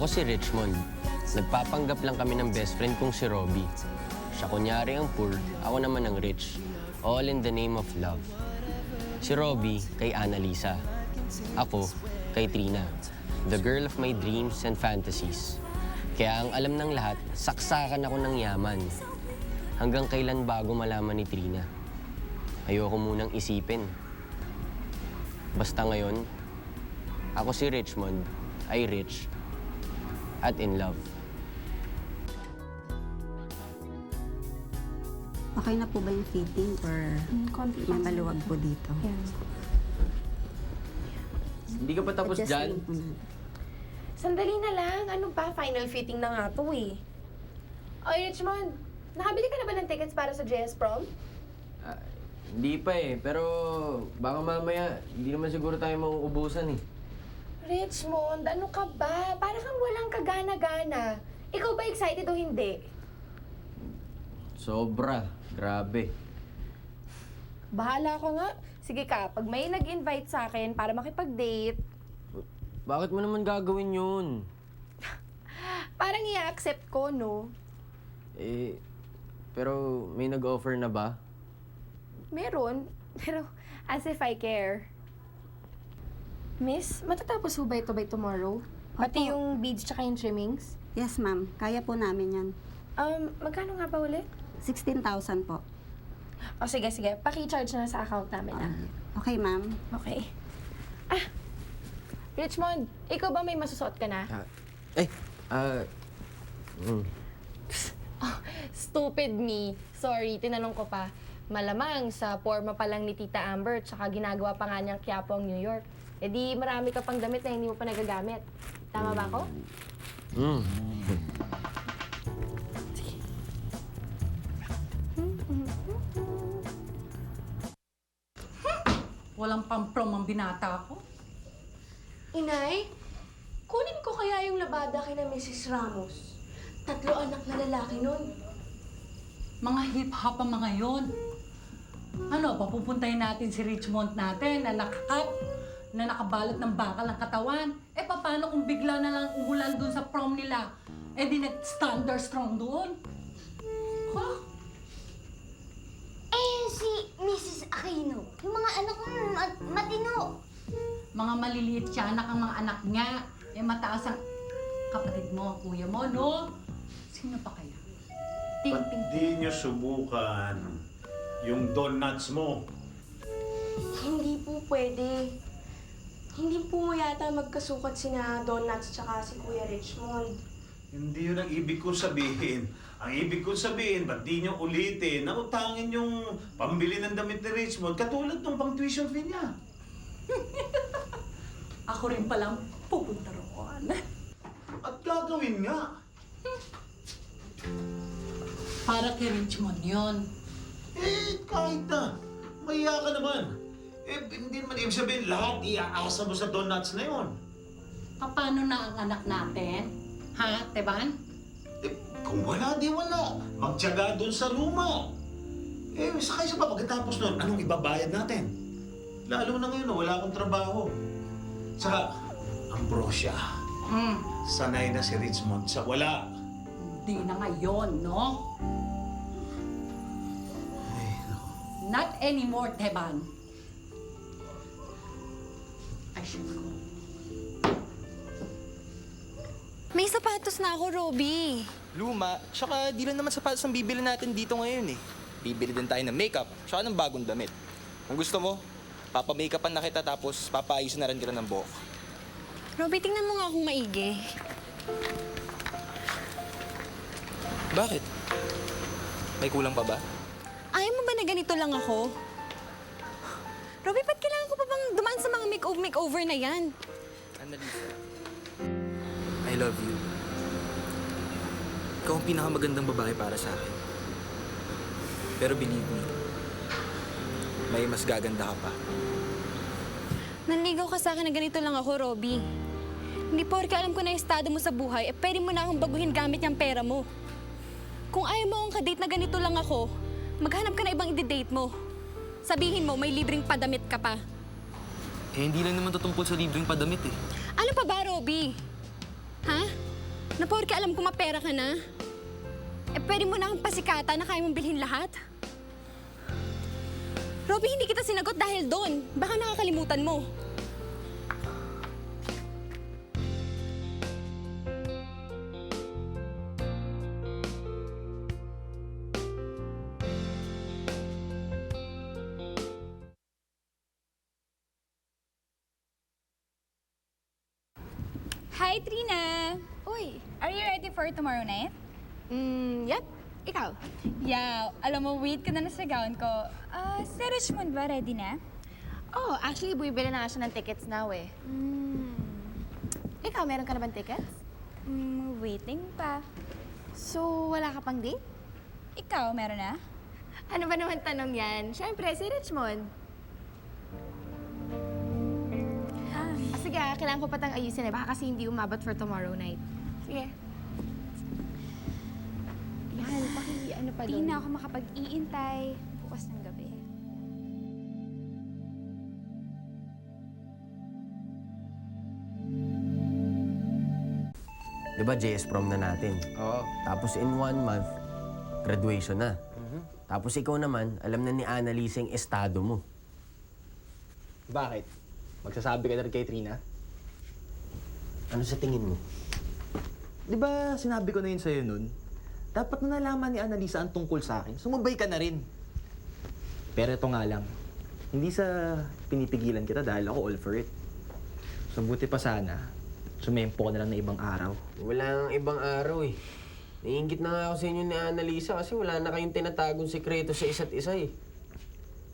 Ako si Richmond. Nagpapanggap lang kami ng best friend kong si Robbie. Siya kunyari ang poor, ako naman ang rich. All in the name of love. Si Robbie kay Annalisa. Ako kay Trina. The girl of my dreams and fantasies. Kaya ang alam ng lahat, saksakan ako ng yaman. Hanggang kailan bago malaman ni Trina. Ayoko munang isipin. Basta ngayon, ako si Richmond, ay rich, at in love. Okay na po ba yung fitting or Konti may maluwag po dito? Hindi ka pa tapos Adjust dyan? lang po natin. Sandali na lang. Ano ba? Final fitting na nga to eh. Oy, Richmond. Nakabili ka na ba ng tickets para sa JS Prom? Hindi pa eh, pero baka mamaya, hindi naman siguro tayo mauubusan eh. Richmond, ano ka ba? Para kang walang kagana-gana. Ikaw ba excited o hindi? Sobra, grabe. Bahala ka nga. Sige ka, pag may nag-invite sa akin para makipag-date, Bakit mo naman gagawin yun? parang i-accept ko, no? Pero may nag-offer na ba? Meron, pero as if I care. Miss, matatapos ho ba ito by tomorrow? Pati Opo. yung beads tsaka yung trimmings? Yes, ma'am. Kaya po namin yan. Magkano nga ba ulit? 16,000 po. O sige, paki-charge na sa account namin ah. Okay, ma'am. Okay. Richmond, ikaw ba may masusuot ka na? Stupid me. Sorry, tinanong ko pa. Malamang sa forma pa lang ni Tita Amber tsaka ginagawa pa nga niyang Quiapo ang New York. E di marami ka pang damit na hindi mo pa nagagamit. Tama ba ako? Walang pang-prom ang binata ko. Inay, kunin ko kaya yung labada kina Mrs. Ramos. 3 anak na lalaki nun. Mga hip-hop ang mga yon. Ano, papupuntahin natin si Richmond natin na nakakat, na nakabalot ng bakal ang katawan. Eh, paano kung bigla na lang umulan dun sa prom nila? Eh, di nag-thunderstorm doon. Huh? Si Mrs. Aquino, yung mga anak ko matino. Mga maliliit siya, anak ang mga anak niya. Eh, mataas ang kapatid mo, kuya mo, no? Sino pa kaya? Ba't di nyo subukan yung donuts mo? Hindi po pwede. Hindi po yata magkasukat sina Donuts tsaka si Kuya Richmond. Hindi yun ang ibig ko sabihin. Ang ibig ko sabihin, ba't di nyo ulitin na utangin yung pambili ng damit ni Richmond katulad ng pang-tuition fee niya? Ako rin palang pupunta roon. At gagawin nga. Para kay Richmond yun. Kahit na. Mahiya ka naman. Hindi naman ibig sabihin lahat iaasa mo sa donuts na yon. Paano na ang anak natin? Ha, Teban? Kung wala, di wala. Magtiyaga doon sa luma. Sakay sa pa pagkatapos nun, anong ibabayad natin? Lalo na ngayon, wala akong trabaho. Saka, ang brosya. Sanay na si Richmond sa wala. Hindi na ngayon, no? Not anymore, Teban. I should go. May sapatos na ako, Robby. Luma, tsaka di lang naman sapatos ang bibili natin dito ngayon eh. Bibili din tayo ng makeup, tsaka ng bagong damit. Kung gusto mo, papa-makeupan na kita tapos papaayusin na rin kita ng buhok. Robby, tingnan mo nga akong maigi. Bakit? May kulang pa ba? Ayaw mo ba na ganito lang ako? Robby, ba't kailangan ko pa bang dumaan sa mga makeover na yan? Annalisa, I love you. Ikaw ang pinakamagandang babae para sa akin. Pero believe me, may mas gaganda ka pa. Nanligaw ka sa akin na ganito lang ako, Robby. Hindi porke alam ko na yung estado mo sa buhay, pwede mo na akong baguhin gamit yung pera mo. Kung ayaw mo akong kadate na ganito lang ako, maghanap ka na ibang i-date mo. Sabihin mo, may libreng padamit ka pa. Eh, hindi lang naman tutungkol sa libreng padamit eh. Ano pa ba, Robby? Ha? Na porke alam ko mapera ka na, pwede mo na akong pasikata na kaya mong bilhin lahat? Robby, hindi kita sinagot dahil doon. Baka nakakalimutan mo. Hi, Trina! Uy, are you ready for tomorrow night? Yep. Ikaw? Yeah, alam mo, wait ka na sa gown ko. Si Richmond ba, ready na? Oh, actually, bumibili na nga siya ng tickets now eh. Ikaw, meron ka na bang tickets? Waiting pa. So, wala ka pang date? Ikaw, meron na? Ano ba naman tanong yan? Siyempre, si Richmond. Sige, kailangan ko patang ayusin eh. Baka kasi hindi umabot for tomorrow night. Sige. Yan, ano pa Di doon? na ako makapag-iintay bukas ng gabi. Diba JS prom na natin? Oo. Tapos in 1 month, graduation na. Tapos ikaw naman, alam na ni Annalisa yung estado mo. Bakit? Magsasabi ka na rin kay Trina? Ano sa tingin mo? Di ba sinabi ko na yun sa'yo nun? Dapat na nalaman ni Annalisa ang tungkol sa akin. Sumabay ka na rin. Pero ito nga lang, hindi sa pinipigilan kita dahil ako all for it. So buti pa sana, sumempo ka na lang na ibang araw. Wala nang ibang araw eh. Naiingit na nga ako sa inyo ni Annalisa kasi wala na kayong tinatagong sekreto sa isa't isa eh.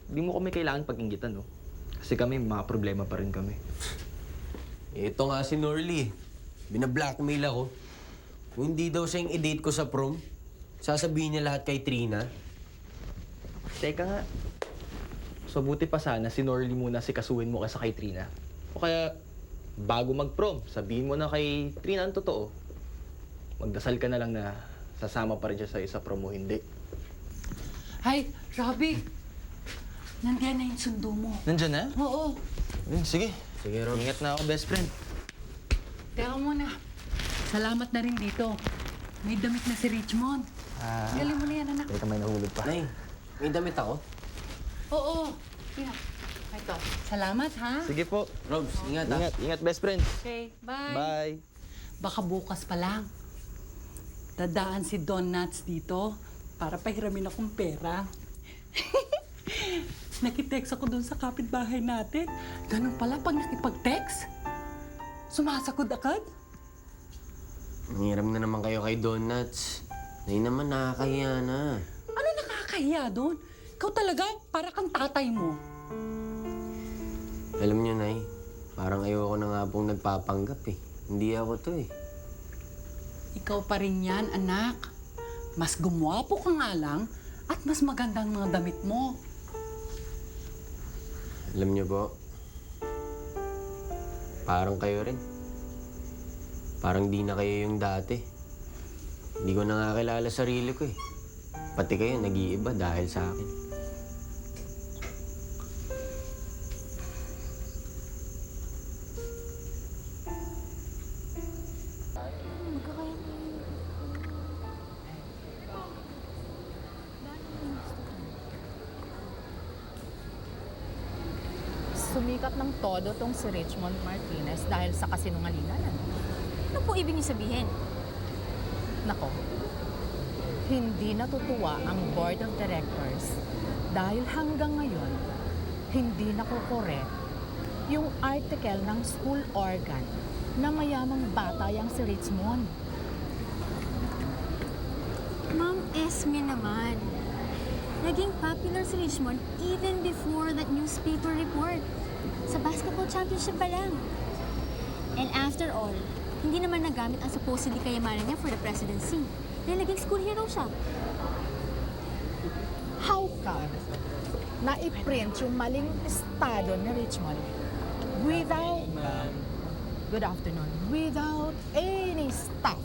Hindi mo kami kailangan pag-inggitan, no? Kasi kami, mga problema pa rin kami. Ito nga si Norly. Bina-blackmail ako. Kung hindi daw siya yung i-date ko sa prom, sasabihin niya lahat kay Trina. Teka nga. So buti pa sana si Norly muna sikasuhin mo kaysa kay Trina. O kaya, bago mag-prom, sabihin mo na kay Trina ang totoo. Magdasal ka na lang na sasama pa rin siya sa prom mo, hindi. Hi, Robby! Nandiyan na yung sundo mo. Nandyan na? Oo. Sige. Sige, Rob. Ingat na ako, best friend. Teka muna. Salamat na rin dito. May damit na si Richmond. Galing mo na yan, anak. Teka, may nahulog pa. Nay, may damit ako. Oo. Yeah. Ito. Salamat, ha? Sige po. Robs, ingat ha. Ingat, best friend. Okay, bye. Bye. Baka bukas pa lang. Dadaan si Don Nuts dito para pahiramin akong pera. Nakitext ako dun sa kapitbahay natin. Ganun pala pag nakipag-text. Sumasagod agad. Nangiram na naman kayo kay Donuts. Nay naman, nakakahiya na. Ano nakakahiya doon? Ikaw talaga, para kang tatay mo. Alam niyo, Nay, parang ayoko na nga pong nagpapanggap eh. Hindi ako to eh. Ikaw pa rin yan, anak. Mas gumwapo ka nga lang at mas magandang mga damit mo. Alam niyo po, parang kayo rin. Parang di na kayo yung dati. Hindi ko na nga kilala sarili ko eh. Pati kayo nag-iiba dahil sa akin. Sumikat ng todo tong si Richmond Martinez dahil sa kasinungalingan. Ano po ibig niyo sabihin? Nako, hindi natutuwa ang Board of Directors dahil hanggang ngayon, hindi nakokorek yung article ng school organ na mayamang bata yang si Richmond. Ma'am Esme naman. Naging popular si Richmond even before that newspaper report. Sa basketball championship pa lang. And after all, hindi naman nagamit ang supposedly kayamanan niya for the presidency. Dahil naging school hero siya. How come na i-print yung maling estado ni Richmond without, good afternoon, without any staff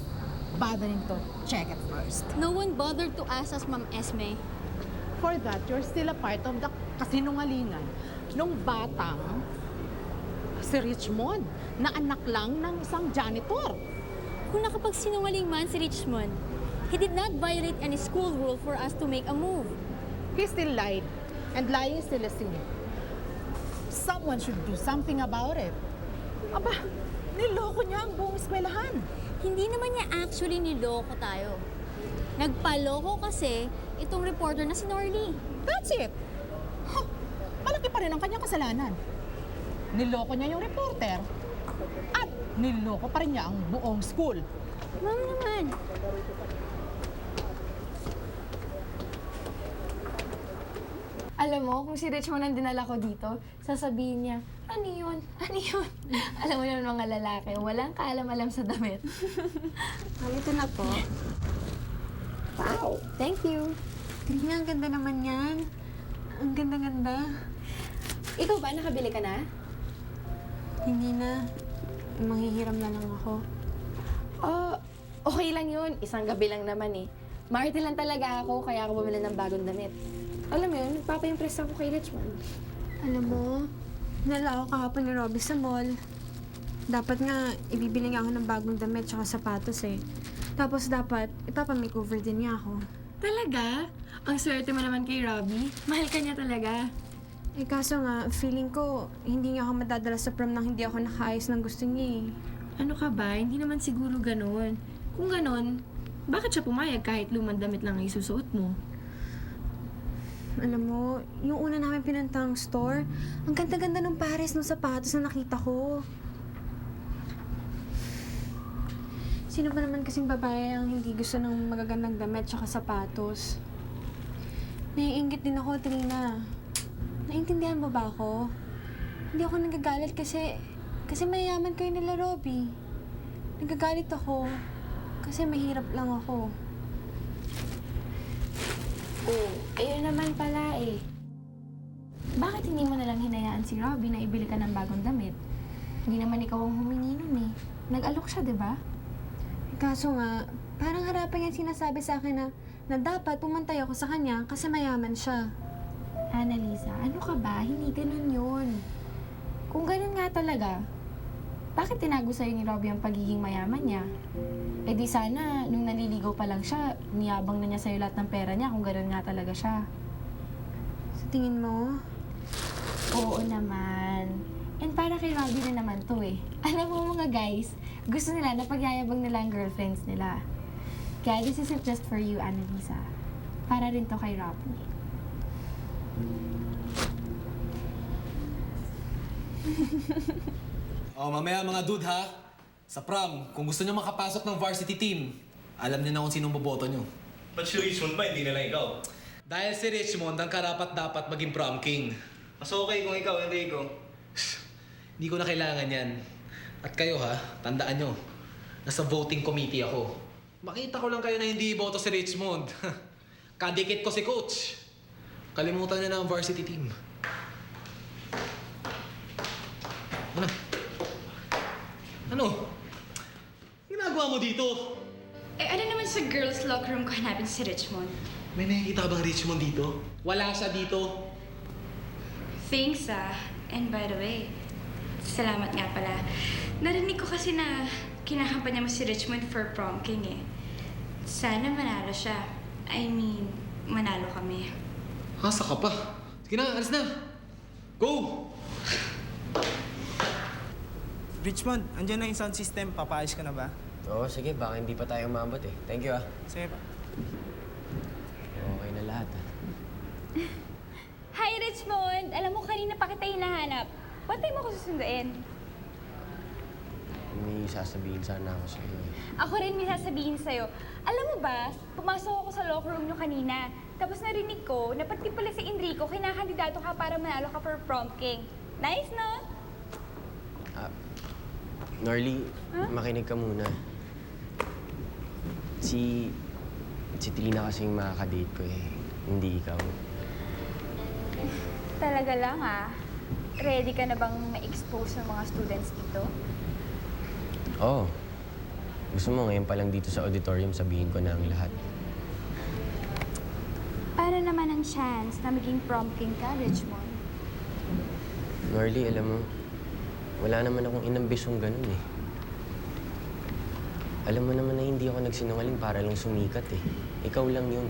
bothering to check it first? No one bothered to ask us, Ma'am Esme. For that, you're still a part of the kasinungalingan nung batang si Richmond na anak lang ng isang janitor. Kung nakapagsinungaling man si Richmond, he did not violate any school rule for us to make a move. He still lied. And lying is still a sin. Someone should do something about it. Aba, niloko niya ang buong eskwelahan. Hindi naman niya actually niloko tayo. Nagpaloko kasi itong reporter na si Norly. That's it. Huh, malaki pa rin ang kanyang kasalanan. Niloko niya yung reporter. At niloko pa rin niya ang buong school. Ma'am naman. Alam mo, kung si Richmond ang dinala ko dito, sasabihin niya, ano yun? Ano yun? Alam mo yun mga lalaki, walang kaalam-alam sa damit. Ito na po. Wow! Thank you. Trina, ang ganda naman yan. Ang ganda-ganda. Ikaw ba, nakabili ka na? Hindi na. Manghihiram na lang ako. Oh, okay lang yun. Isang gabi lang naman eh. Marty lang talaga ako, kaya ako bumili ng bagong damit. Alam mo yun, nagpapa-impress ako kay Richmond. Alam mo, nala ako kahapon ni Robbie sa mall. Dapat nga, ibibili nga ako ng bagong damit tsaka sapatos eh. Tapos dapat, ipapamakeover din niya ako. Talaga? Ang swerte mo naman kay Robbie. Mahal ka niya talaga. Eh kaso nga, feeling ko, hindi niya ako madadala sa prom nang hindi ako nakaayos ng gusto niya eh. Ano ka ba? Hindi naman siguro ganun. Kung ganun, bakit siya pumayag kahit lumang damit lang ang isusuot mo? Alam mo, yung una namin pinantang store, ang ganda-ganda ng pares ng sapatos na nakita ko. Sino ba naman kasing babae ang hindi gusto ng magagandang damit tsaka sapatos? Naiinggit din ako, Trina. Naintindihan mo ba ako? Hindi ako nagagalit kasi mayayaman kayo nila, Robbie. Nagagalit ako kasi mahirap lang ako. Oh, ayun naman pala eh. Bakit hindi mo nalang hinayaan si Robbie na ibili ka ng bagong damit? Hindi naman ikaw ang humingi nun eh. Nag-alok siya, di ba? Kaso nga, parang harapan niya sinasabi sa akin na dapat pumantay ako sa kanya kasi mayaman siya. Annalisa, ano ka ba? Hindi ganun yun. Kung ganun nga talaga, bakit tinago sa'yo ni Robbie ang pagiging mayaman niya? Eh di sana, nung naliligaw pa lang siya, niyabang na niya sa'yo lahat ng pera niya kung ganun nga talaga siya. Sa tingin mo? Oo naman. And para kay Robbie na naman to eh. Alam mo mga guys, gusto nila na pagyayabang nila ang girlfriends nila. Kaya this isn't just for you, Annalisa. Para rin to kay Robbie. Oh, mamaya mga dude ha. Sa prom, kung gusto nyo makapasok ng varsity team, alam niyo na kung sinong boboto nyo. Ba't si Richmond ba? Hindi na lang ikaw. Dahil si Richmond ang karapat-dapat maging prom king. Mas okay kung ikaw, Enrico. Hindi ko na kailangan yan. At kayo ha, tandaan nyo, nasa voting committee ako. Makita ko lang kayo na hindi iboto si Richmond. Kadikit ko si coach. Kalimutan niya na ang varsity team. Ano? Ano? Ginagawa mo dito? Eh, ano naman sa girls' locker room ko hanapin si Richmond? May nakikita ka bang Richmond dito? Wala siya dito. Thanks, And by the way, salamat nga pala. Narinig ko kasi na kinakampanya mo si Richmond for prom king eh. Sana manalo siya. I mean, manalo kami. Asa ka pa? Sige na, alis na. Go! Richmond, andyan na yung sound system. Papaayos ka na ba? Oo, sige. Baka hindi pa tayo umabot eh. Thank you ah. Sige pa. Okay na lahat ah. Hi, Richmond! Alam mo, kanina pa kita hinahanap. Ba't tayo mo ko susunduin? May sasabihin sana ako sa'yo eh. Ako rin may sasabihin sa'yo. Alam mo ba, pumasok ako sa locker room nyo kanina. Tapos narinig ko na pati pala si Enrico, kinakandidato ka para manalo ka for prom king. Nice, no? Norly, makinig ka muna. Si Trina kasing makakadate ko eh. Hindi ikaw. Talaga lang, Ready ka na bang ma-expose ng mga students dito? Oo. Gusto mo ngayon pa lang dito sa auditorium sabihin ko na ang lahat. Para naman ang chance na maging prom king ka, Richmond. Norly, alam mo, wala naman akong inambisyong ganun eh. Alam mo naman na hindi ako nagsinungaling para lang sumikat eh. Ikaw lang yun.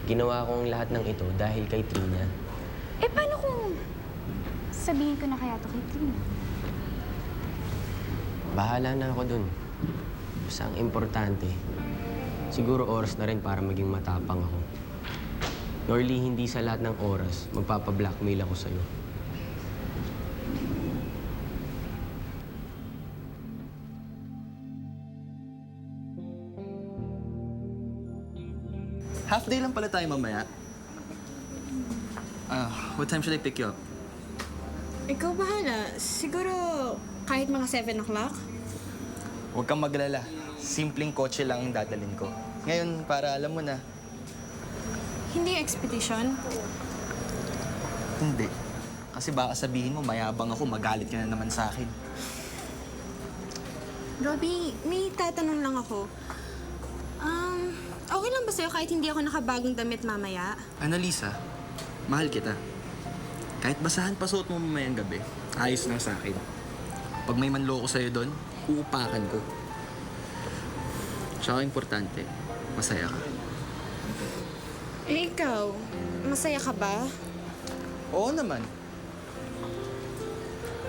Ginawa ko ang lahat ng ito dahil kay Trina. Eh, paano kung sabihin ko na kaya to kay Trina? Bahala na ako dun. Basta ang importante, siguro oras na rin para maging matapang ako. Norly, hindi sa lahat ng oras magpapa-blackmail ako sa'yo. Half day lang pala tayo mamaya. What time should I pick you up? Ikaw bahala. Siguro kahit mga 7 o'clock? Huwag kang maglala. Simpleng kotse lang ang dadalhin ko. Ngayon, para alam mo na. Hindi expedition. Hindi. Kasi baka sabihin mo, mayabang ako, magalit ka na naman sa akin. Robbie, may tatanong lang ako. Okay lang ba sa'yo kahit hindi ako nakabagong damit mamaya? Annalisa, mahal kita. Kahit basahan pa suot mo mamayang gabi, ayos lang sa akin. Pag may manloko sa'yo doon, uupakan ko. Tsaka importante, masaya ka. Eh, ikaw, masaya ka ba? Oo naman.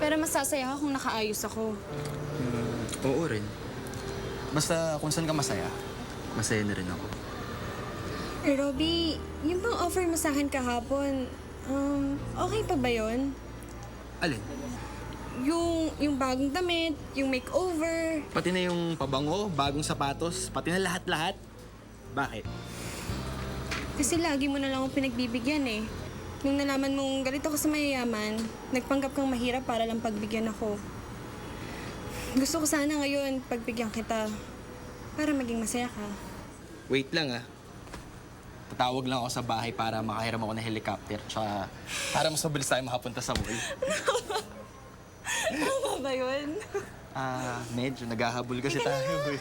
Pero masasaya ka kung nakaayos ako. Oo rin. Basta kung saan ka masaya, masaya na rin ako. Eh, Robbie, yung bang offer mo sa akin kahapon, okay pa ba yun? Alin? Yung bagong damit, yung makeover. Pati na yung pabango, bagong sapatos, pati na lahat-lahat. Bakit? Kasi lagi mo na lang akong pinagbibigyan eh. Nung nalaman mong ganito ka sa mayayaman, nagpanggap kang mahirap para lang pagbigyan ako. Gusto ko sana ngayon pagbigyan kita para maging masaya ka. Wait lang ah. Tatawag lang ako sa bahay para makahiram ako ng helicopter. Tsaka para mas mabilis tayo makapunta sa mall. Tama ba yun? Medyo naghahabol kasi tayo eh.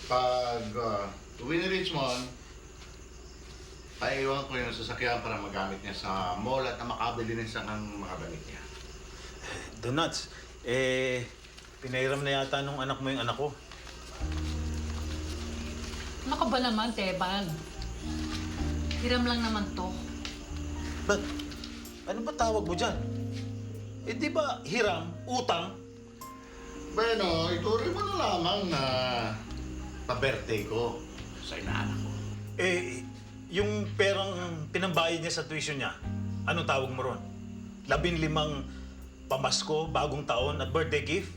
Pag uwi ni Richmond, paiwan ko yung sasakyan para magamit niya sa mall at na makabili ng isang mga damit niya. Donuts, pinairam na yata nung anak mo yung anak ko. Ano ka ba naman, Teban? Hiram lang naman to. Ba't? Ano ba tawag mo dyan? Eh di ba hiram, utang? Bueno, ituloy mo na lamang na pa-birthday ko sa inaanak ko. Eh, yung perang pinambayad niya sa tuition niya, anong tawag mo ron? 15 pamasko, bagong taon at birthday gift?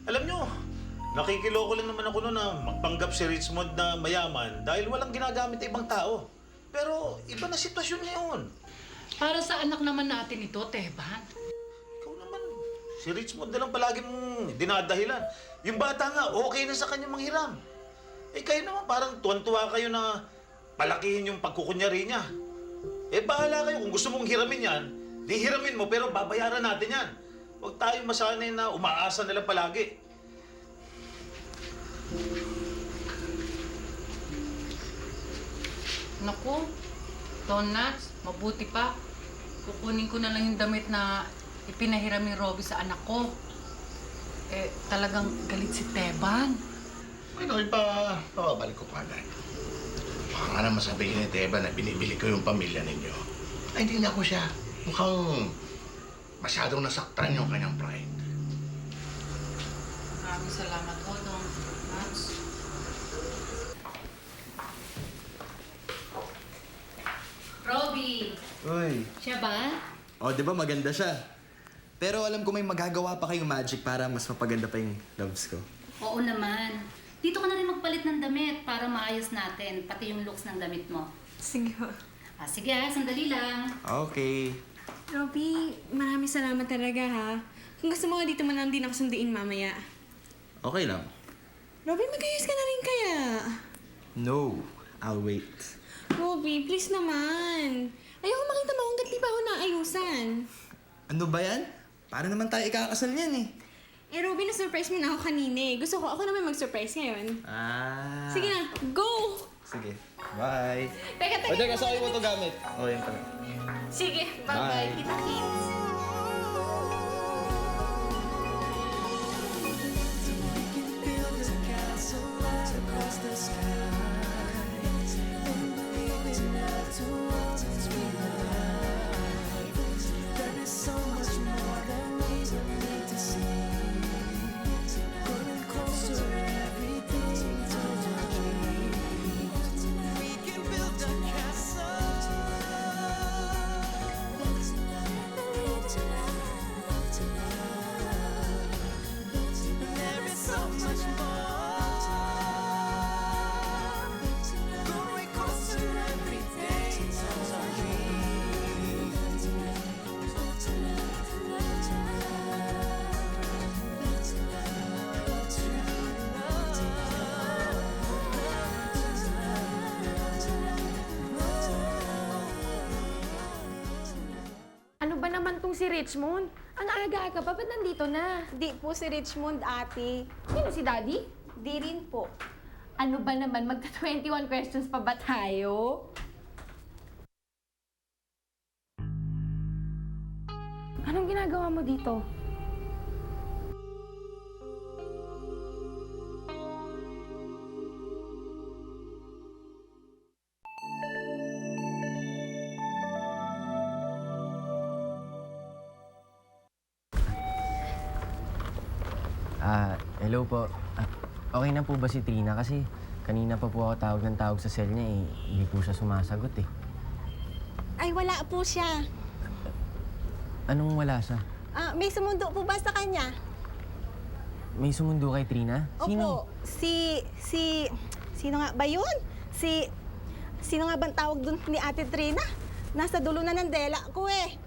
Alam nyo, nakikiloko lang naman ako noon na magpanggap si Richmond na mayaman dahil walang ginagamit na ibang tao. Pero iba na sitwasyon ngayon. Para sa anak naman natin ito, Teban. Ikaw naman, si Richmond na lang palagi mong dinadahilan. Yung bata nga, okay na sa kanya manghiram. Eh kayo naman parang tuwan-tuwa kayo na palakihin yung pagkukunyari niya. Eh bahala kayo, kung gusto mong hiramin yan, di hiramin mo pero babayaran natin yan. Huwag tayo masanay na umaasa na lang palagi. Naku, Donuts, mabuti pa. Kukunin ko na lang yung damit na ipinahiram ni Robbie sa anak ko. Eh, talagang galit si Teban. Bueno, pababalik ko pa na. Baka nga naman sabihin ni Teba na binibili ko yung pamilya ninyo. Ay, hindi na ako siya. Mukhang masyadong nasaktan yung kanyang pride. Maraming salamat po, Donuts. Robbie! Uy. Siya ba? Oh, di ba maganda siya? Pero alam ko may magagawa pa kayong magic para mas mapaganda pa yung loves ko. Oo naman. Dito ka na rin magpalit ng damit para maayos natin, pati yung looks ng damit mo. Sige ho. Sige sandali lang. Okay. Robbie, maraming salamat talaga ha. Kung gusto mo, dito mo lang din ako sunduin mamaya. Okay lang. Robbie, mag-ayos ka na rin kaya. No, I'll wait. Robbie, please naman. Ayoko makita mo hanggat di pa ako naayusan. Ano ba yan? Para naman tayo ikakasal niyan eh. Eh, Robbie, na-surprise mo na ako kanina eh. Gusto ko ako naman mag-surprise ngayon. Ah. Sige na, go! Sige. Bye. Teka, O, teka, saan mo ito gamit? O, yan pala. Sige, Bye. bye-bye. Kita-kits. Ano ba naman tong si Richmond? Ang aga-aga pa, ba't nandito na? Di po si Richmond, ate. Sino si Daddy? Di rin po. Ano ba naman, magta-21 questions pa ba tayo? Anong ginagawa mo dito? Hello po. Okay na po ba si Trina? Kasi kanina pa po ako tawag ng tawag sa cell niya hindi po siya sumasagot eh. Ay, wala po siya. Anong wala siya? May sumundo po ba sa kanya? May sumundo kay Trina? Sino? Opo. Sino nga ba yun? Sino nga bang tawag dun ni Ate Trina? Nasa dulo na ng dela ko eh.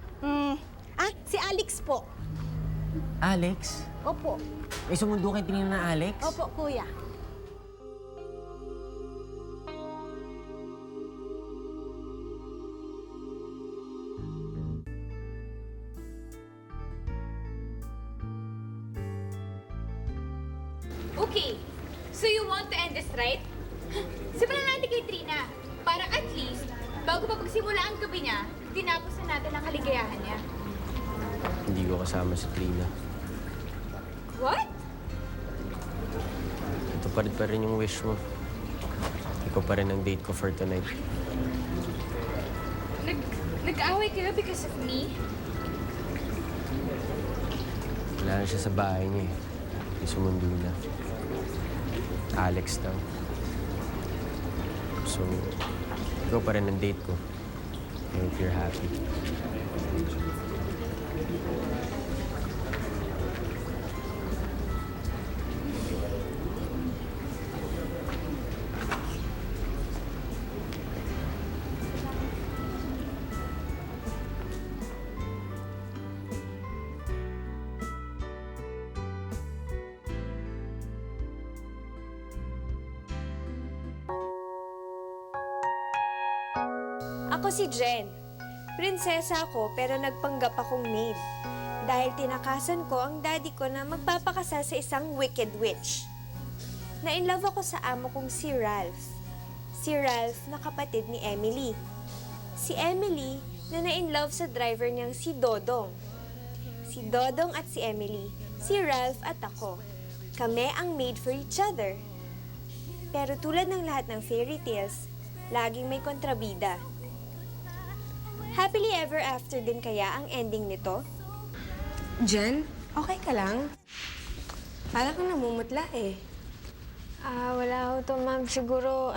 Si Alex po. Alex? Opo. May sumundo kay Trina na Alex? Opo, kuya. Okay, so you want to end this, right? Simulan natin kay Trina. Para at least, bago pa pagsimula ang gabi niya, tinapos na natin ang kaligayahan niya. Hindi ko kasama si Trina. What? Natupad pa rin yung wish mo. Ikaw pa rin ang date ko for tonight. Nag-aaway kayo because of me? Wala na siya sa bahay niya eh. May sumundo na. Alex daw. So, ikaw pa rin ang date ko. I hope you're happy. Ako si Jen. Prinsesa ako pero nagpanggap akong maid. Dahil tinakasan ko ang daddy ko na magpapakasal sa isang wicked witch. Na-inlove ako sa amo kong si Ralph. Si Ralph na kapatid ni Emily. Si Emily na na-inlove sa driver niyang si Dodong. Si Dodong at si Emily, si Ralph at ako. Kami ang made for each other. Pero tulad ng lahat ng fairy tales, laging may kontrabida. Happily ever after din kaya ang ending nito? Jen, okay ka lang? Parang kang namumutla eh. Wala ho to, ma'am. Siguro,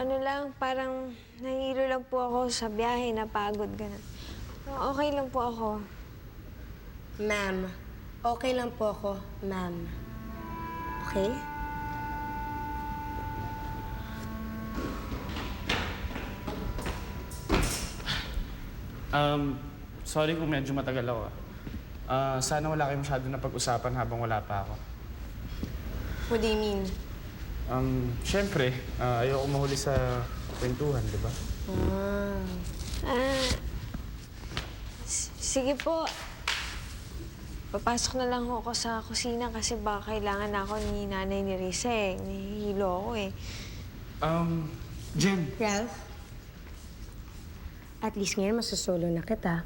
parang nahihilo lang po ako sa biyahe, napagod, gano'n. Okay lang po ako. Ma'am, okay lang po ako, ma'am. Okay? Sorry kung medyo matagal ako. Sana wala kayong masyado na pag-usapan habang wala pa ako. What do you mean? Siyempre, ayoko mahuli sa kwentuhan, di ba? Sige po. Papasok na lang ako sa kusina kasi baka kailangan ako ni nanay ni Risa eh. Nahihilo ako eh. Jen. Ralph? At least ngayon masusolo na kita.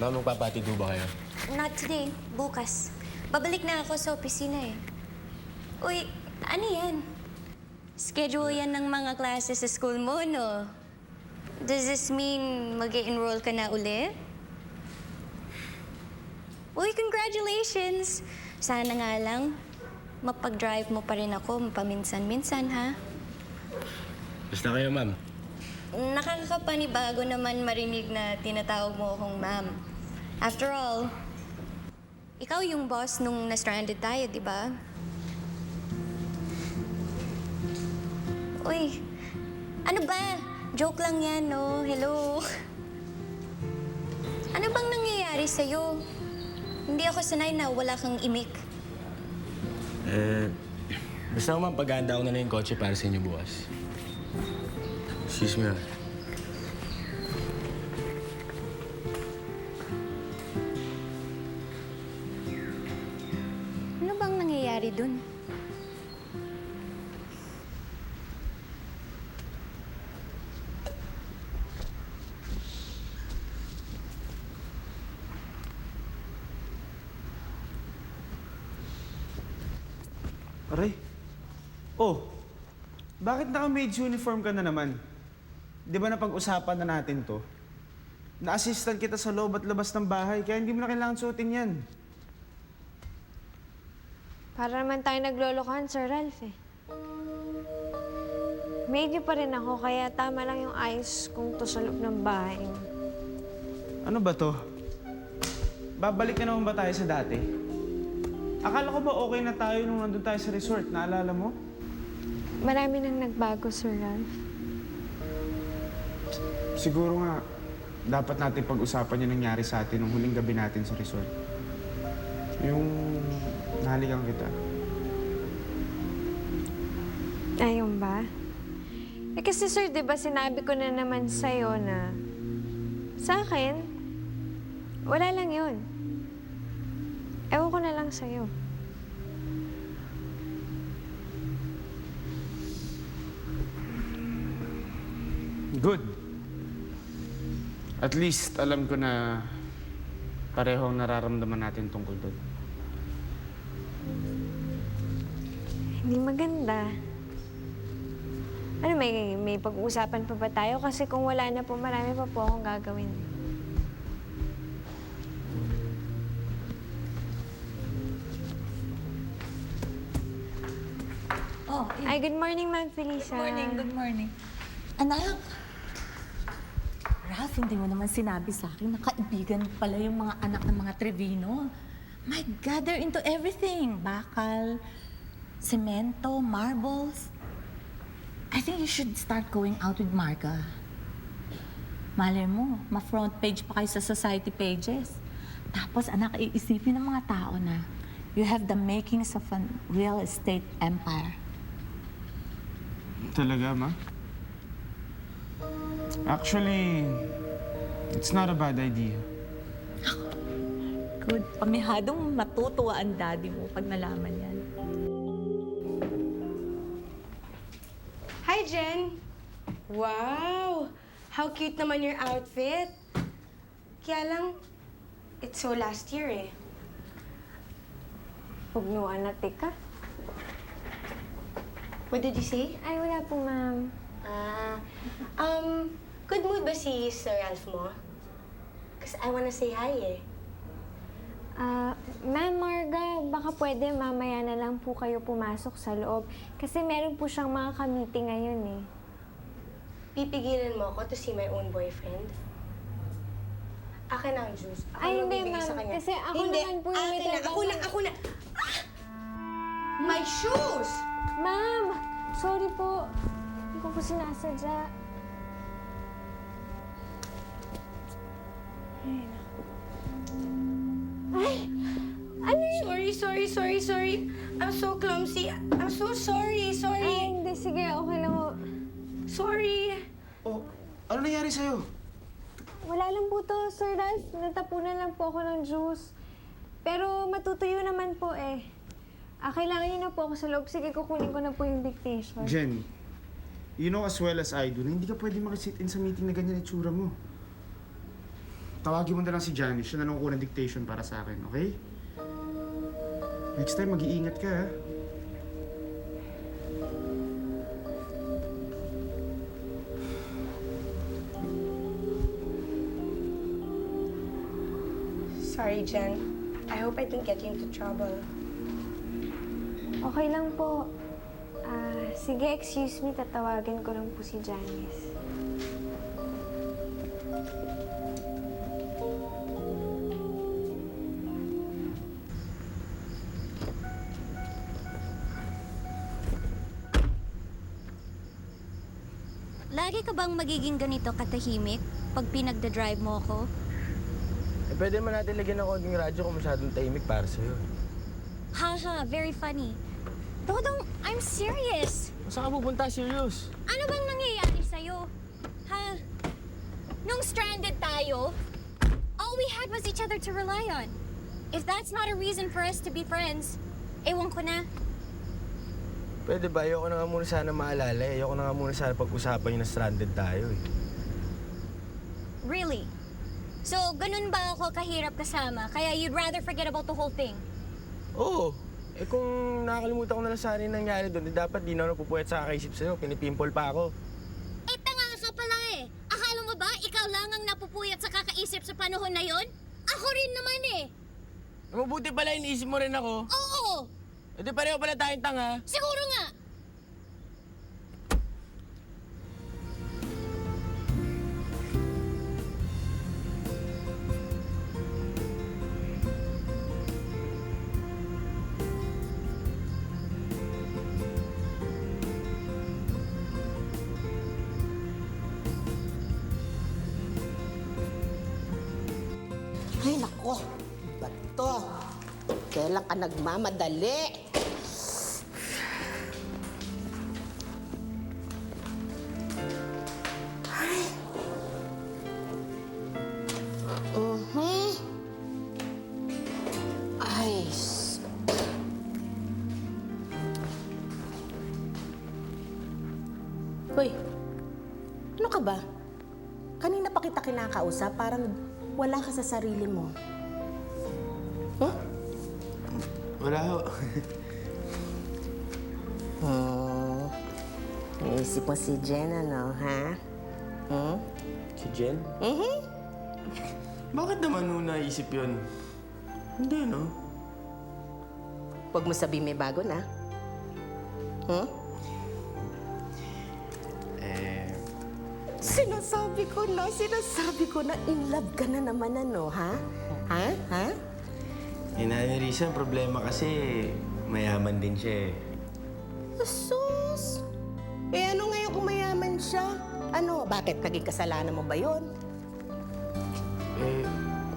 Ma'am, magpapatid ho ba kayo? Not today. Bukas. Babalik na ako sa opisina eh. Uy, ano yan? Schedule yan ng mga classes sa school mo, no? Does this mean mag-enroll ka na uli? Uy, congratulations! Sana nga lang, mapag-drive mo pa rin ako paminsan-minsan, ha? Basta kayo, ma'am. Nakakapanibago naman marinig na tinatawag mo akong ma'am. After all, ikaw yung boss nung na-stranded tayo, di ba? Uy, ano ba? Joke lang yan, no? Hello? Ano bang nangyayari sa'yo? Hindi ako sanay na wala kang imik. Basta ma'am, paghahanda ko na yung kotse para sa inyo bukas. Excuse me, ah. Ano bang nangyayari dun? Aray. Oh, bakit naka-maid's uniform ka na naman? Di ba napag-usapan na natin to? Na-assistant kita sa loob at labas ng bahay, kaya hindi mo na kailangan suotin yan. Para naman tayo naglolokohan, Sir Ralph eh. Maid niyo pa rin ako, kaya tama lang yung ayos kung to sa loob ng bahay. Ano ba to? Babalik na naman ba tayo sa dati? Akala ko ba okay na tayo nung nandun tayo sa resort? Naalala mo? Marami nang nagbago, Sir Ralph. Siguro nga, dapat natin pag-usapan yung nangyari sa atin nung huling gabi natin sa resort. Yung nahalikan kita. Ayun ba? Eh kasi sir, di ba sinabi ko na naman sa'yo na sa akin, wala lang yun. Ewan ko na lang sa'yo. Good. At least alam ko na pareho ang nararamdaman natin tungkol doon. Hindi maganda. Ano, may pag-uusapan pa ba tayo? Kasi kung wala na po, marami pa po akong gagawin. Oh, Ay, good morning, Ma'am Felisa. Good morning, good morning. Anak! Ralph, hindi mo naman sinabi sa akin na kaibigan pala yung mga anak ng mga Trevino. My God, they're into everything. Bakal, semento, marbles. I think you should start going out with Marga. Malay mo, ma-front page pa kayo sa society pages. Tapos, anak, iisipin ng mga tao na you have the makings of a real estate empire. Talaga, ma? Actually, it's not a bad idea. Good. Pamihadong matutuwa ang daddy mo pag nalaman yan. Hi, Jen! Wow! How cute naman your outfit. Kaya lang, it's so last year eh. Pugnuan na tika. What did you say? Ay, wala po, ma'am. Good mood ba si Sir Ralph mo? Kasi I wanna say hi eh. Ma'am Marga, baka pwede mamaya na lang po kayo pumasok sa loob. Kasi meron po siyang mga ka-meeting ngayon eh. Pipigilan mo ako to see my own boyfriend? Akin ang juice. Ako Ay, hindi, magbibigay sa ma'am. kanya. Kasi ako Hindi, naman po yung may akin na. trabaho. Ako na! Ah! My shoes! Ma'am! Sorry po. Hindi ko po sinasadya. Ay! Ano yun? Sorry. sorry. I'm so clumsy. I'm so sorry. Ay, hindi. Sige, okay lang ho. Sorry. Oh, ano nangyari sa'yo? Wala lang po to, Sir Ralph. Natapunan lang po ako ng juice. Pero matutuyo naman po eh. Kailangan niyo na po ako sa loob. Sige, kukunin ko na po yung dictation. Jen, you know as well as I do na hindi ka pwede makisit in sa meeting na ganyan itsura mo. Tawagin mo na lang si Janice. Siya na lang kukuha ng dictation para sa akin, okay? Next time, mag-iingat ka, ha? Sorry, Jen. I hope I didn't get you into trouble. Okay lang po. Sige, excuse me. Tatawagin ko lang po si Janice. Lagi ka bang magiging ganito katahimik pag pinagdadrive mo ako? Eh, pwede naman natin lagyan ng konting radyo kung masyadong tahimik para sa'yo. Haha, very funny. Dodong, I'm serious. Saan ka pupunta? Serious? Ano bang nangyayari sa'yo? Ha? Nung stranded tayo, all we had was each other to rely on. If that's not a reason for us to be friends, ewan ko na. Pwede ba? Ayoko na nga muna sana maalala eh. Ayoko na nga muna sana pag-usapan yung na stranded tayo eh. Really? So, ganun ba ako kahirap kasama? Kaya you'd rather forget about the whole thing? Oo. Eh kung nakakalimutan ko na lang sana yung nangyari doon, eh, dapat di na ako napupuwet sa kakaisip sa'yo. Pinipimple pa ako. Eh, tanga ka pala eh. Akala mo ba ikaw lang ang napupuyat sa kakaisip sa panahon na yon? Ako rin naman eh. Mabuti pala iniisip mo rin ako. Oo! E di pareho pala tayong tanga. Siguro nga. Ay, nako. Ba't to? Kailan ka nagmamadali? Ay. Ay. Hoy, ano ka ba? Kanina pa kita kinakausap, parang wala ka sa sarili mo. Huh? Wala ho. Naisip mo si Jen, ano, ha? Si Jen? Bakit naman ho naisip yun? Hindi, no? Huwag mo sabihin may bago na. Sinasabi ko na in love ka na naman, ano, ha? Ha? Eh, Nanay Risa, ang problema kasi mayaman din siya eh. Sus! Eh, ano ngayon kung mayaman siya? Ano, bakit naging kasalanan mo ba yun? Eh,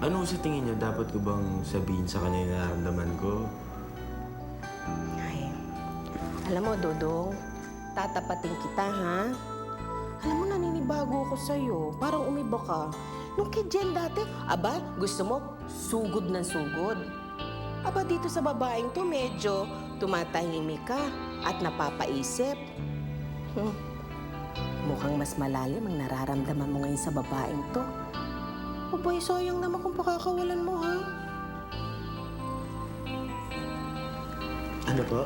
ano sa tingin niyo? Dapat ko bang sabihin sa kanya yung nararamdaman ko? Ay, alam mo, Dodong, tatapatin kita, ha? Alam mo, naninibago ako sa'yo. Parang umiba ka. Nung kay Jen dati, aba, gusto mo sugod ng sugod. Aba, dito sa babaeng to, medyo tumatahimik ka at napapaisip. Mukhang mas malalim ang nararamdaman mo ngayon sa babaeng to. Abay, sayang naman kung pakakawalan mo, ha? Ano po?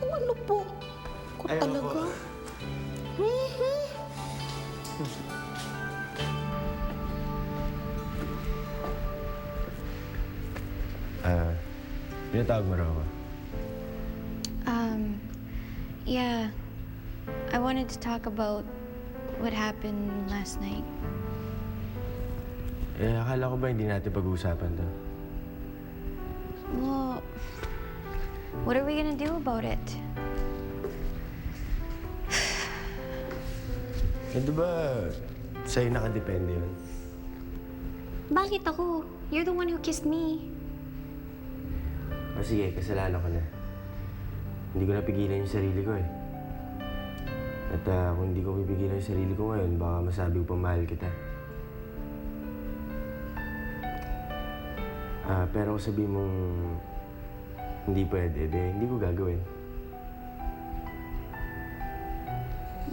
Ano po? Ko Ay, ano talaga. po? Pinatawag mo raw ako. Yeah. I wanted to talk about what happened last night. Eh, akala ko ba hindi natin pag-uusapan to? Well, what are we gonna do about it? Eh, di ba sa'yo nakadepende yun? Bakit ako? You're the one who kissed me. O sige, kasalanan ko na. Hindi ko napigilan yung sarili ko eh. At kung hindi ko pipigilan yung sarili ko ngayon, baka masabi ko pa mahal kita. Pero kung sabihin mong hindi pwede, hindi ko gagawin.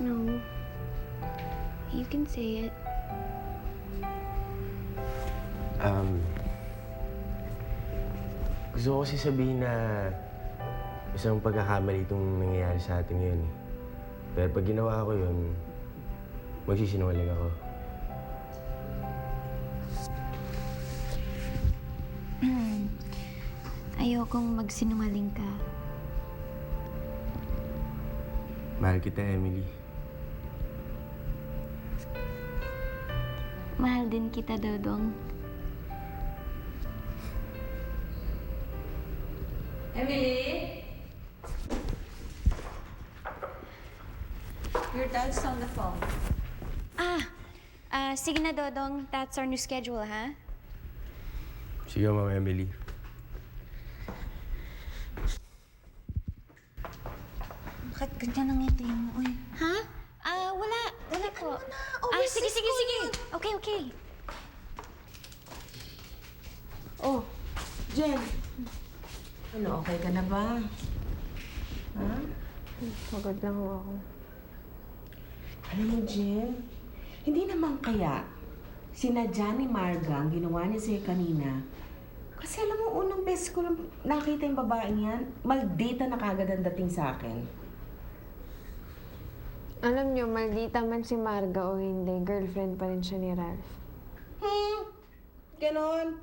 No. You can say it. Gusto ko kasi sabihin na isang pagkakamali itong nangyayari sa atin ngayon eh. Pero pag ginawa ko yun, magsisinungaling ako. Ayokong magsinungaling ka. Mahal kita, Emily. Mahal din kita, Dodong. Emily? Your dad's on the phone. Sige na, Dodong. That's our new schedule, ha? Sige, Ma'am Emily. Bakit ganyan ang ngiti mo, uy? Ha? Wala. Wala po. Sige. Okay. Oh, Jen. Ano, okay ka na ba? Ha? Pagod lang ako. Alam mo, Jen, hindi naman kaya sinadya ni Marga ang ginawa niya sa'yo kanina. Kasi alam mo, unang beses ko lang nakita yung babaeng yan, maldita na kagad ang dating sa akin. Alam niyo, maldita man si Marga o hindi, girlfriend pa rin siya ni Ralph. Ganon.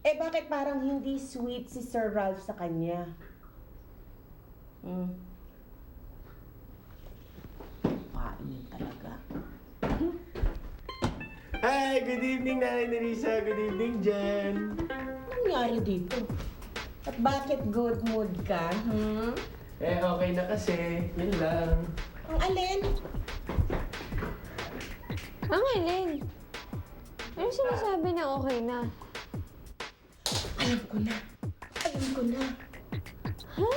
Eh, bakit parang hindi sweet si Sir Ralph sa kanya? Pain talaga. Hi! Good evening, Nanay Nerissa. Good evening, Jen. Ano nangyari dito? At bakit good mood ka? Okay na kasi. Yun lang. Ang alin? Ang alin? Ano sinasabi na okay na? Alam ko na. Ha?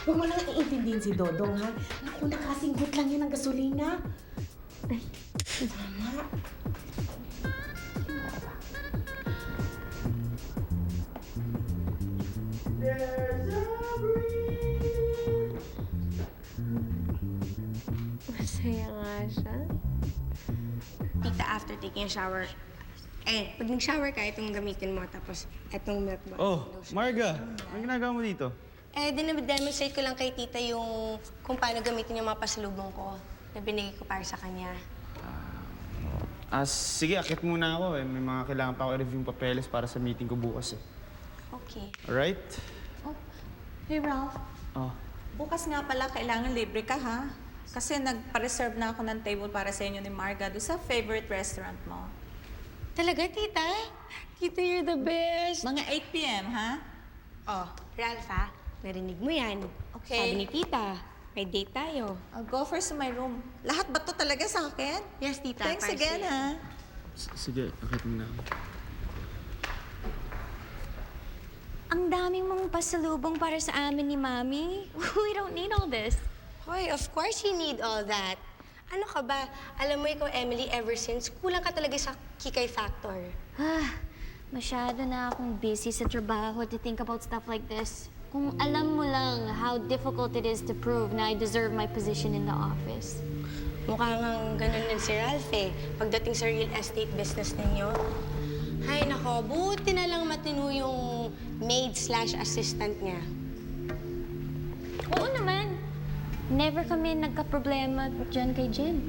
Huwag mo lang iintindihin si Dodong, ha? Naku, nakasinggot lang yan ng gasolina. Ay, tama. Masaya nga siya. Tita, after taking a shower, pag nag-shower ka, itong gamitin mo, tapos itong milk bottle. Oh, Marga, anong ginagawa mo dito? Dinademonstrate ko lang kay tita yung kung paano gamitin yung mga pasalubong ko na binigay ko para sa kanya. Sige, akit muna ako eh. May mga kailangan pa ako i-review yung papeles para sa meeting ko bukas eh. Okay. Alright? Hey, Ralph. Oh. Bukas nga pala kailangan libre ka, ha? Kasi nagpa-reserve na ako ng table para sa inyo ni Marga doon sa favorite restaurant mo. Talaga, tita? Tita, you're the best. Mga 8 p.m., ha? Oh, Ralph, ha? Narinig mo yan. Okay. Sabi ni tita, may date tayo. I'll go first to my room. Lahat ba to talaga sa akin? Yes, tita. Thanks para again, sa'yo. ha? Sige, akit muna ako. Ang daming mong pasalubong para sa amin ni Mami. We don't need all this. Hoy, of course you need all that. Ano ka ba? Alam mo ikaw, Emily, ever since, kulang ka talaga sa kikay factor. Masyado na akong busy sa trabaho to think about stuff like this. Kung alam mo lang how difficult it is to prove na I deserve my position in the office. Mukhang ganun din si Ralph eh. Pagdating sa real estate business ninyo. Ay nako, buti na lang matino yung maid/assistant niya. Oo naman. Never kami nagka-problema dyan kay Jen.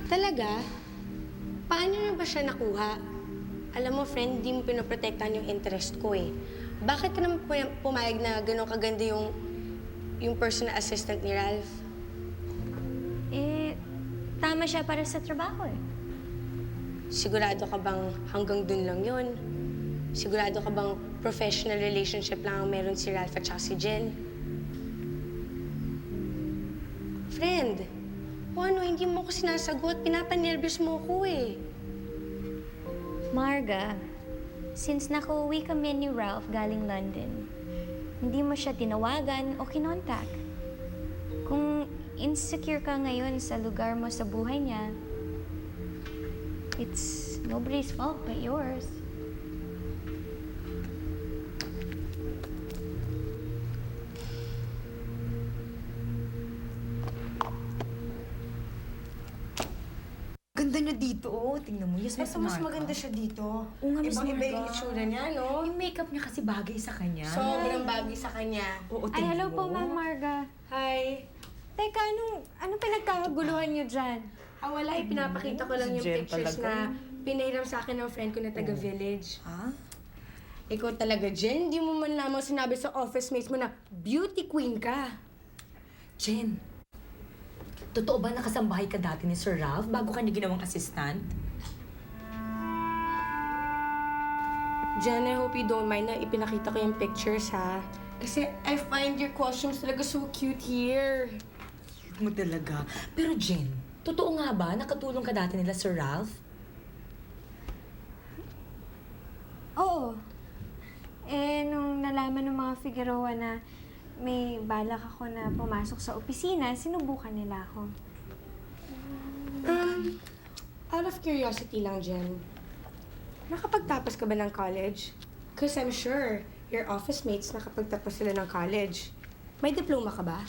Talaga? Paano na ba siya nakuha? Alam mo, friend, di mo pinoprotektahan yung interest ko eh. Bakit ka naman pumayag na gano'ng kaganda yung personal assistant ni Ralph? Tama siya para sa trabaho eh. Sigurado ka bang hanggang dun lang yun? Sigurado ka bang professional relationship lang ang meron si Ralph at saka si Jen? Friend, kung ano, hindi mo ko sinasagot, pinapanervyos mo ko eh. Marga, since nakauwi kami ni Ralph galing London, hindi mo siya tinawagan o kinontak. Kung insecure ka ngayon sa lugar mo sa buhay niya, it's nobody's fault but yours. Ganda niya dito, oh. Tingnan mo. Yes, Eto, mas maganda siya dito. Oo nga, Miss Ibang-iba yung Marga. itsura niya, no? Yung makeup niya kasi bagay sa kanya. Sobrang bagay sa kanya. Oo, Ay, hello po, Ma'am Marga. Hi. Teka, anong pinagkakaguluhan niyo dyan? Wala. Ipinapakita ko lang yung Jen pictures talaga. na pinahiram sa akin ng friend ko na taga-village. Ha? Ikaw talaga, Jen. Hindi mo man lamang sinabi sa office mates mo na beauty queen ka. Jen, totoo ba nakasambahay ka dati ni Sir Ralph bago ka niya ginawang assistant? Jen, I hope you don't mind na ipinakita ko yung pictures, ha? Kasi I find your costumes talaga so cute here. Cute mo talaga. Pero Jen, totoo nga ba nakatulong ka dati nila Sir Ralph? Oo. Nung nalaman ng mga Figueroa na may balak ako na pumasok sa opisina, sinubukan nila ako. Out of curiosity lang, Jen. Nakapagtapos ka ba ng college? Because I'm sure your office mates nakapagtapos sila ng college. May diploma ka ba?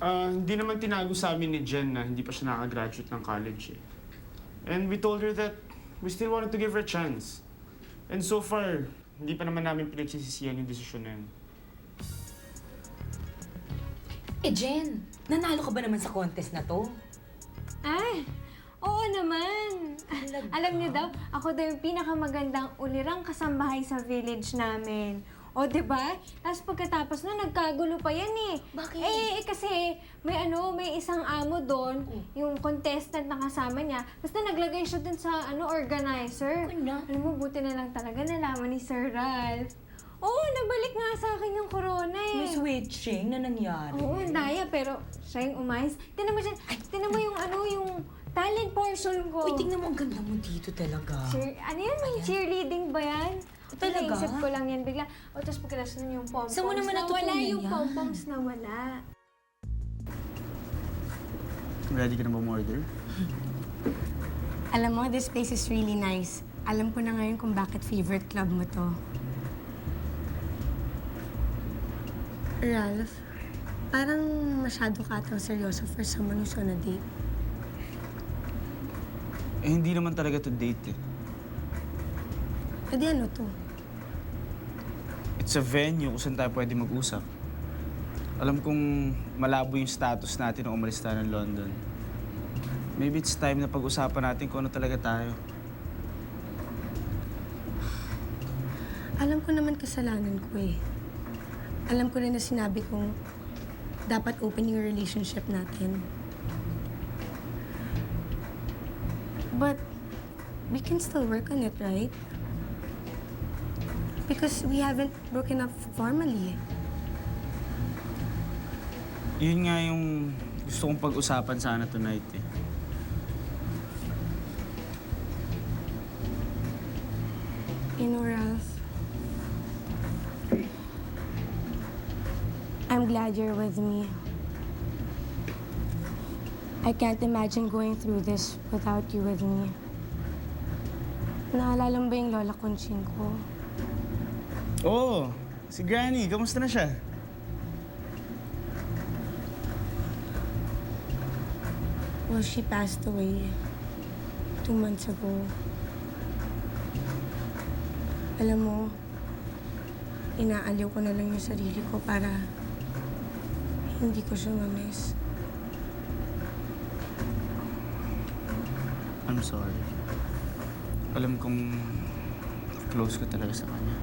Hindi naman tinago sa amin ni Jen na hindi pa siya nakagraduate ng college eh. And we told her that we still wanted to give her a chance. And so far, hindi pa naman namin pinagsisisihan yung desisyon na yun. Eh Jen, nanalo ka ba naman sa contest na to? Ay, oo naman. Alam niyo daw, ako daw yung pinakamagandang ulirang kasambahay sa village namin. O, diba? Tapos pagkatapos na, nagkagulo pa yan eh. Bakit? Kasi may isang amo doon, yung contestant na kasama niya, basta naglagay siya dun sa organizer. Alam mo, buti na lang talaga nalaman ni Sir Ralph. Oo, nabalik nga sa akin yung corona eh. May switching na nangyari. Oo, daya, pero siya yung umayos. Tinan mo dyan, tinan mo yung talent portion ko. Uy, tingnan mo, ang ganda mo dito talaga. Ano yan? May cheerleading ba yan? Talaga? Naisip ko lang yan bigla. O, tapos pagkatapos nun yung pom-poms. Saan mo naman natutunan nawala yung yan? pom-poms nawala. Ready ka na ba order? Alam mo, this place is really nice. Alam ko na ngayon kung bakit favorite club mo to. Ralph, parang masyado ka atang seryoso for someone who's on a date. Eh, hindi naman talaga to date eh. Pwede ano to? It's a venue kung saan tayo pwede mag-usap. Alam kong malabo yung status natin nung umalis tayo ng London. Maybe it's time na pag-usapan natin kung ano talaga tayo. Alam ko naman kasalanan ko eh. Alam ko rin na sinabi kong dapat open yung relationship natin. But we can still work on it, right? Because we haven't broken up formally. Yun nga yung gusto kong pag-usapan sana tonight eh. You know, Ralph, I'm glad you're with me. I can't imagine going through this without you with me. Naalala mo ba yung lola Conching ko? Oo, si Granny. Kamusta na siya? Well, she passed away 2 months ago. Alam mo, inaaliw ko na lang yung sarili ko para hindi ko siya ma-miss. I'm sorry. Alam kong close ka talaga sa kanya.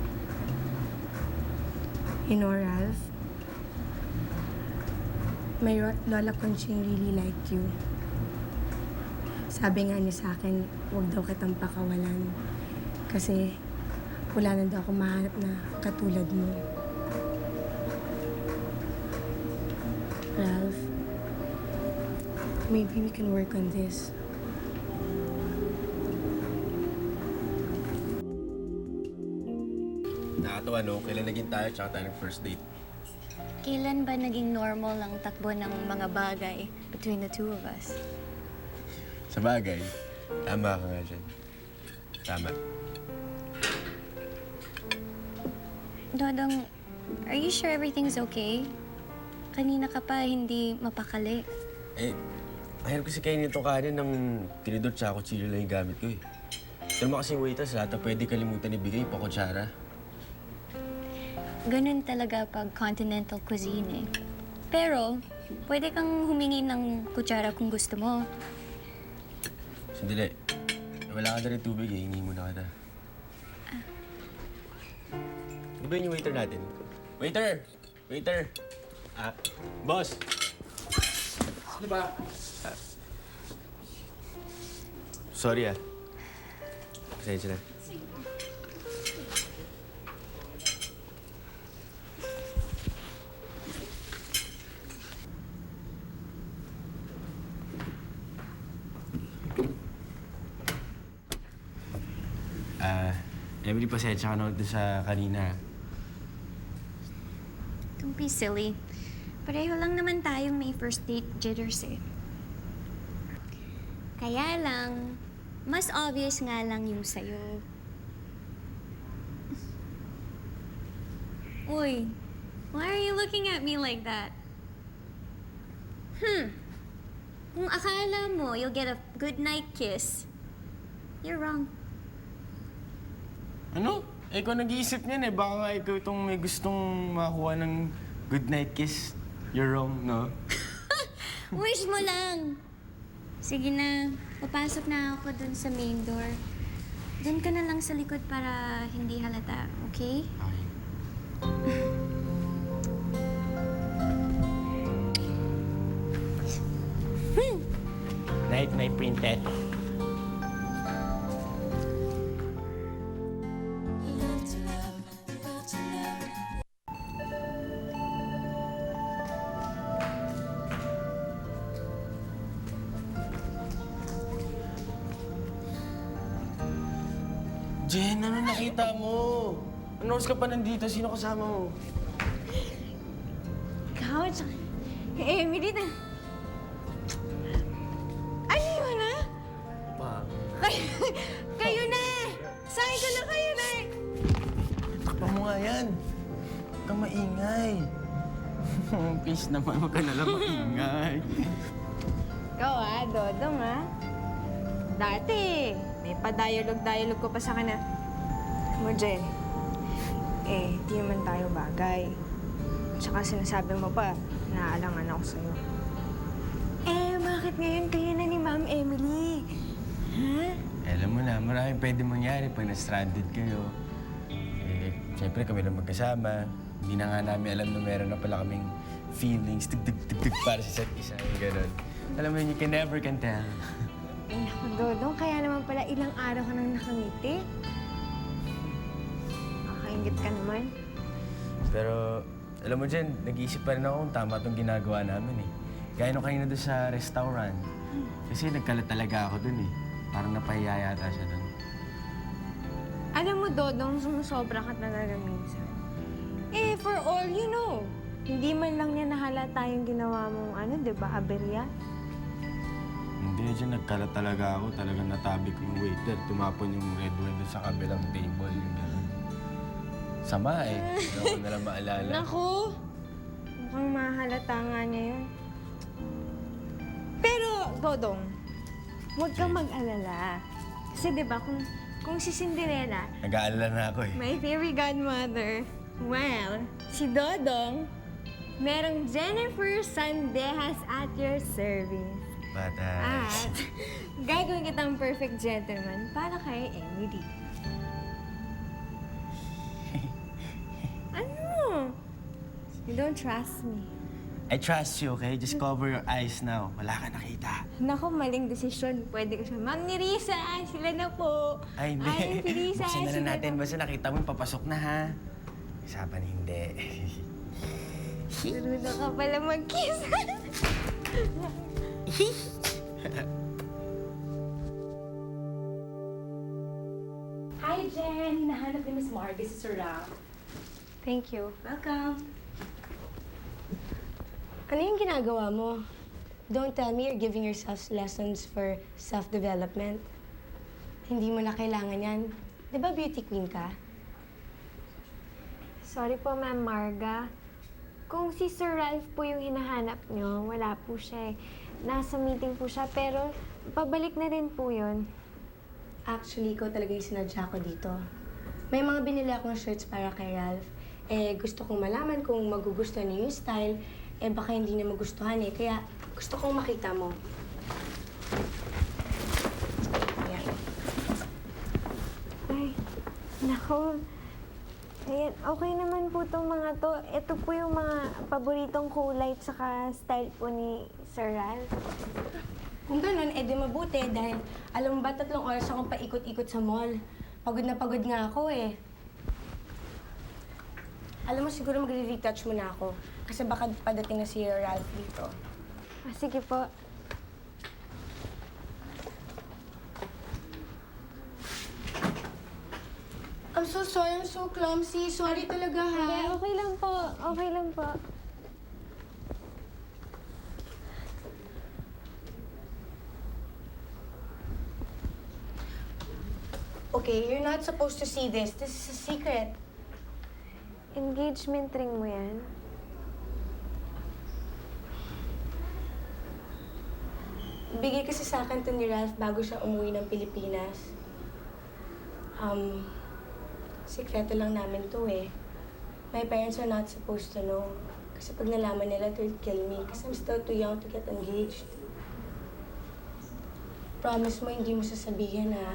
You know, Ralph, my Lola Conching really liked you. Sabi nga niya sa akin, huwag daw kitang pakawalan. Kasi wala na daw ako mahanap na katulad mo. Ralph, maybe we can work on this. Nakatawa, no? Kailan naging tayo tsaka tayo ng first date? Kailan ba naging normal ang takbo ng mga bagay between the two of us? Sa bagay, tama ka nga dyan. Tama. Dodong, are you sure everything's okay? Kanina ka pa hindi mapakali. Mahirap kasi kayo nito kanin ng tinidor tsaka kutsilyo lang yung gamit ko eh. Pero mo kasing waitress, lahat na pwede kalimutan ibigay, pa kutsara. Ganun talaga pag continental cuisine eh. Pero, pwede kang humingi ng kutsara kung gusto mo. Sandali. Wala ka na rin tubig eh, hingi muna kita. Di ba yun yung waiter natin? Waiter! Waiter! Boss! Ano ba? Sorry Pasensya na. Emily, pasensya ka na ulit sa kanina. Don't be silly. Pareho lang naman tayo may first date jitters eh. Kaya lang, mas obvious nga lang yung sa'yo. Uy, why are you looking at me like that? Kung akala mo you'll get a good night kiss, you're wrong. Ano? Ikaw nag-iisip niyan eh. Baka nga ikaw itong may gustong makakuha ng good night kiss. You're wrong, no? Wish mo lang. Sige na, papasok na ako dun sa main door. Dun ka na lang sa likod para hindi halata, okay? Night, my princess. Jen, ano nakita mo? Ano oras ka pa nandito? Sino kasama mo? Ikaw, tsaka... Emily na... Ano yun, ha? Kayo na! Sakay ko na kayo na! Takpa mo nga yan. Huwag kang maingay. Please naman, huwag ka nalang maingay. Ikaw, Dodong, Dati, may pa-dialogue ko pa sa kanya. Mo, Jen, di naman tayo bagay. Tsaka sinasabi mo pa, naaalangan ako sa'yo. Bakit ngayon kayo na ni Ma'am Emily? Ha? Alam mo na, maraming pwede mangyari pag na-stranded kayo. Siyempre kami lang magkasama. Hindi na nga namin alam na meron na pala kaming feelings, tug para sa isa't isa. Ganon. Alam mo yun, you can never can tell. Naku, Dodong, kaya naman pala ilang araw ka nang nakangiti. Makaingit ka naman. Pero, alam mo dyan, nag-iisip pa rin ako kung tama itong ginagawa namin eh. Gaya nung kanina doon sa restaurant. Kasi nagkalat talaga ako doon eh. Parang napahiya yata siya doon. Alam mo, Dodong, sumusobra ka talaga minsan. For all you know, hindi man lang niya nahalata yung ginawa mong di ba, aberya? Hindi, dyan nagkalat talaga ako. Talagang natabi ko yung waiter. Tumapon yung red wine doon sa kabilang table. Yung gano'n. Sama eh. Hindi ko nalang maalala. Naku! Mukhang mahalata nga niya yun. Pero, Dodong, huwag kang mag-alala. Kasi di ba, kung si Cinderella, Nag-aalala na ako eh. my fairy godmother, well, si Dodong, merong Jennifer Sandejas at your service. Patas. At gagawin kitang perfect gentleman para kay Emily. Ano? You don't trust me. I trust you, okay? Just cover your eyes now. Wala ka nakita. Naku, maling desisyon. Pwede ko siya, Ma'am ni Risa, sila na po. Ay, hindi. Ay, si Risa, Buksan na sila natin. na. Basta nakita mo, papasok na, ha? Usapan hindi. Naruto ka pala mag-kiss. Hi, Jen! Hinahanap ni Miss Margie si Sir Ralph. Thank you. Welcome. Ano yung ginagawa mo? Don't tell me you're giving yourself lessons for self-development. Hindi mo na kailangan yan. Di ba beauty queen ka? Sorry po, Ma'am Marga. Kung si Sir Ralph po yung hinahanap nyo, wala po siya eh. Nasa meeting po siya, pero pabalik na rin po yun. Actually, ikaw talaga yung sinadya ko dito. May mga binili akong shirts para kay Ralph. Eh, gusto kong malaman kung magugustuhan niya yung style. Eh, baka hindi niya magustuhan eh. Kaya, gusto kong makita mo. Ayan. Ay, nako. Ayan, okay naman po itong mga to. Ito po yung mga paboritong kulay tsaka style po ni Sir Ralph. Kung ganun, edi mabuti dahil alam mo ba, 3 oras akong paikot-ikot sa mall. Pagod na pagod nga ako eh. Alam mo, siguro magre-retouch muna ako. Kasi baka padating na si Ralph dito. Ah, sige po. I'm so sorry, I'm so clumsy. Sorry talaga, ha? Hindi, okay lang po. Okay lang po. Okay, you're not supposed to see this. This is a secret. Engagement ring mo yan? Bigay kasi sa akin to ni Ralph bago siya umuwi ng Pilipinas. Sikreto lang namin to eh. My parents are not supposed to know. Kasi pag nalaman nila, they'll kill me. Kasi I'm still too young to get engaged. Promise mo, hindi mo sasabihin, ha?